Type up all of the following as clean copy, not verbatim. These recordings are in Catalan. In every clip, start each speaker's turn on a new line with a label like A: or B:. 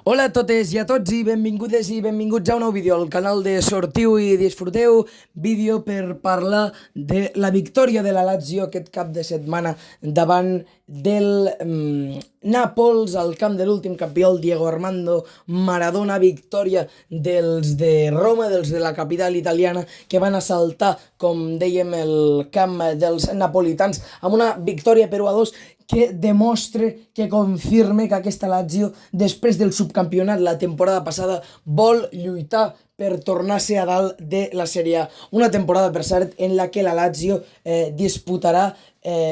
A: Hola a totes i a tots i benvingudes i benvinguts a un nou vídeo al canal de Sortiu i Disfruteu, vídeo per parlar de la victòria de la Lazio aquest cap de setmana davant del Nàpols al camp de l'últim campió, el Diego Armando Maradona, victòria dels de Roma, dels de la capital italiana, que van assaltar, com dèiem, el camp dels napolitans amb una victòria per 1-2 que demostra, que confirma que aquesta Lazio, després del subcampionat la temporada passada, vol lluitar per tornar-se a dalt de la Sèrie A. Una temporada, per cert, en la que la Lazio disputarà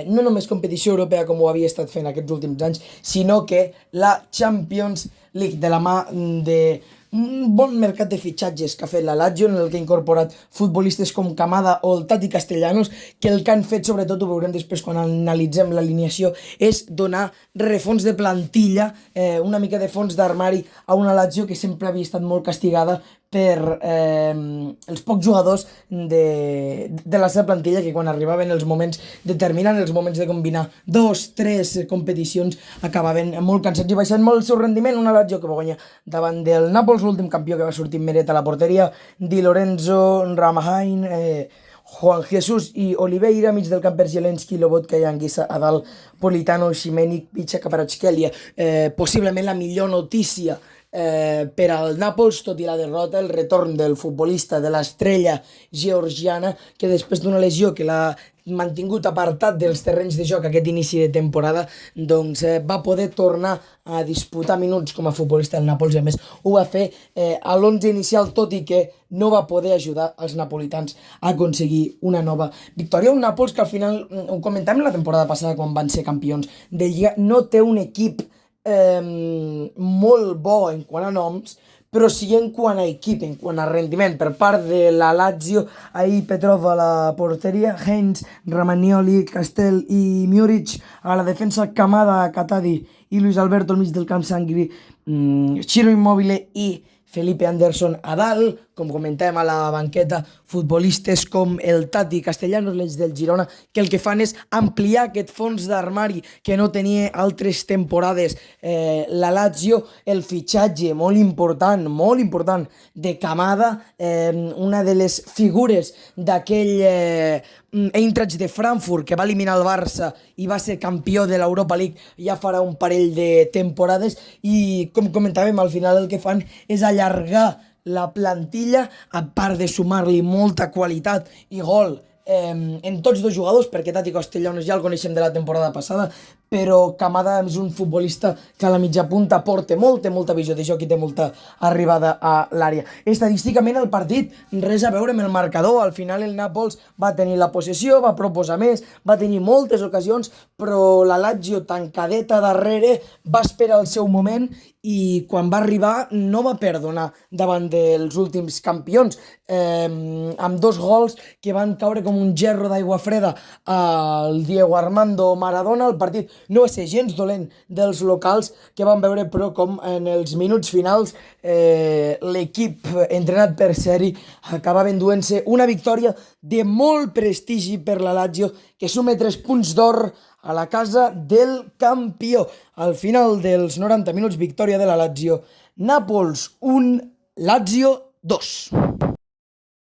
A: no només competició europea com ho havia estat fent aquests últims anys, sinó que la Champions League, de la mà de un bon mercat de fitxatges que ha fet la Lazio, en el que ha incorporat futbolistes com Kamada o el Tati Castellanos, que el que han fet, sobretot ho veurem després quan analitzem l'alineació, és donar refons de plantilla, una mica de fons d'armari a una Lazio que sempre havia estat molt castigada per els pocs jugadors de la seva plantilla, que quan arribaven els moments determinants, els moments de combinar 2-3 competicions, acabaven molt cansats i baixant molt el seu rendiment. Una Lazio que va guanyar davant del Nàpols, l'últim campió, que va sortir Meret a la porteria, Di Lorenzo, Ramahain, Juan Jesús i Oliveira, mig del camp per Zielinski, Lobotka i Anguissa, a dalt Politano, Ximénic, Picha, Kvaratskhelia. Possiblement la millor notícia per al Nàpols, tot i la derrota, el retorn del futbolista, de l'estrella georgiana, que després d'una lesió que l'ha mantingut apartat dels terrenys de joc aquest inici de temporada, doncs va poder tornar a disputar minuts com a futbolista del Nàpols, i a més ho va fer a l'11 inicial, tot i que no va poder ajudar els napolitans a aconseguir una nova victòria. Un Nàpols que al final, ho comentàvem la temporada passada quan van ser campions de Lliga, no té un equip molt bo en quant a noms, però sí en quant a equip, en quant a rendiment. Per part de la Lazio, ahir Petrov a la porteria, Heinz, Ramagnoli, Castel i Muric a la defensa, Kamada, Katadi i Luis Alberto al mig del camp, Sangri, Ciro Immobile i Felipe Anderson a dalt. Com comentàvem, a la banqueta, futbolistes com el Tati Castellanos, l'eix del Girona, que el que fan és ampliar aquest fons d'armari que no tenia altres temporades. La Lazio, el fitxatge molt important, de Kamada, una de les figures d'aquell Eintracht de Frankfurt que va eliminar el Barça i va ser campió de l'Europa League ja farà un parell de temporades, i com comentàvem, al final el que fan és allargar la plantilla, a part de sumar-li molta qualitat i gol en tots dos jugadors, perquè Tati Castellanos ja el coneixem de la temporada passada, però Kamada és un futbolista que a la mitja punta porta molta visió de joc i té molta arribada a l'àrea. Estadísticament el partit, res a veure amb el marcador. Al final el Nàpols va tenir la possessió, va proposar més, va tenir moltes ocasions, però la Lazio, tancadeta darrere, va esperar el seu moment i quan va arribar no va perdonar davant dels últims campions, amb dos gols que van caure com un gerro d'aigua freda al Diego Armando Maradona. El partit no va ser gens dolent dels locals, que van veure però com en els minuts finals l'equip entrenat per Seri acabava enduent-se una victòria de molt prestigi per la Lazio, que suma 3 punts d'or a la casa del campió. Al final dels 90 minuts, victòria de la Lazio. Nàpols 1, Lazio 2.